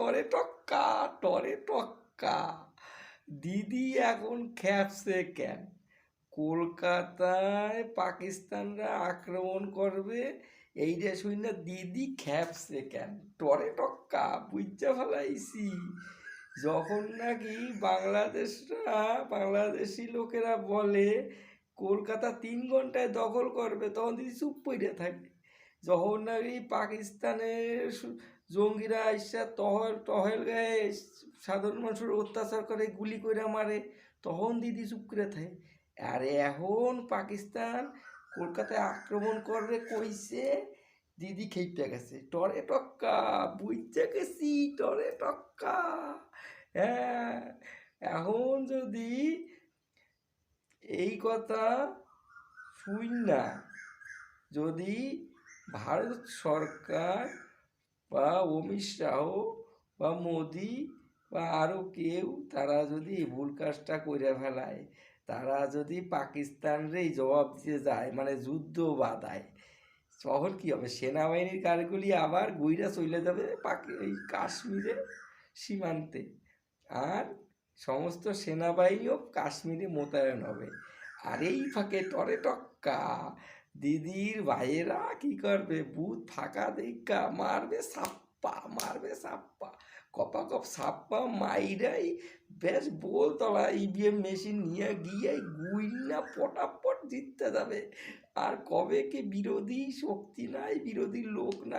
টরে টক্কা, টরে টক্কা। দিদি এখন খ্যাপসে কেন? কলকাতায় পাকিস্তানরা আক্রমণ করবে, এইটা শুনি না দিদি খ্যাপসে কেন? টরে টক্কা বুঝা ফেলাইছি। যখন নাকি বাংলাদেশি লোকেরা বলে কলকাতা 3 ঘন্টায় দখল করবে, তখন দিদি চুপ করে থাকে। যখন নাকি পাকিস্তানের জঙ্গিরা এসে টহল গায়ে সাধারণ মানুষের অত্যাচার করে, গুলি করে মারে, তখন দিদি চুপ করে থাকে। আর এখন পাকিস্তান কলকাতায় আক্রমণ করবে কইছে, দিদি খেপে গেছে। টরে টক্কা বুঝতে গেছি, টরে টক্কা। হ্যাঁ, এখন যদি এই কথা শুন না, যদি ভারত সরকার বা অমিত শাহ বা মোদি বা আরও কেউ, তারা যদি এই ভুল কাজটা করে ফেলায়, তারা যদি পাকিস্তানরেই জবাব দিতে যায়, মানে যুদ্ধ বাধায়, তখন কী হবে? সেনাবাহিনীর গাড়িগুলি আবার গুইরা চলে যাবে এই কাশ্মীরে সীমান্তে, আর সমস্ত সেনাবাহিনীও কাশ্মীরে মোতায়েন হবে। আর এই ফাঁকে টরে টক্কা দিদির ভাইয়েরা কি করবে? বুথ ফাঁকা দেখা মারবে সাপ্পা, মারবে সাপ্পা, কপাকপ সাপ্পা মাইরাই বেশ বোলতলা ইভিএম মেশিন নিয়ে গিয়ে গুইনা পটাপট জিততে যাবে। আর কবে কি বিরোধী শক্তি নাই, বিরোধী লোক নাই।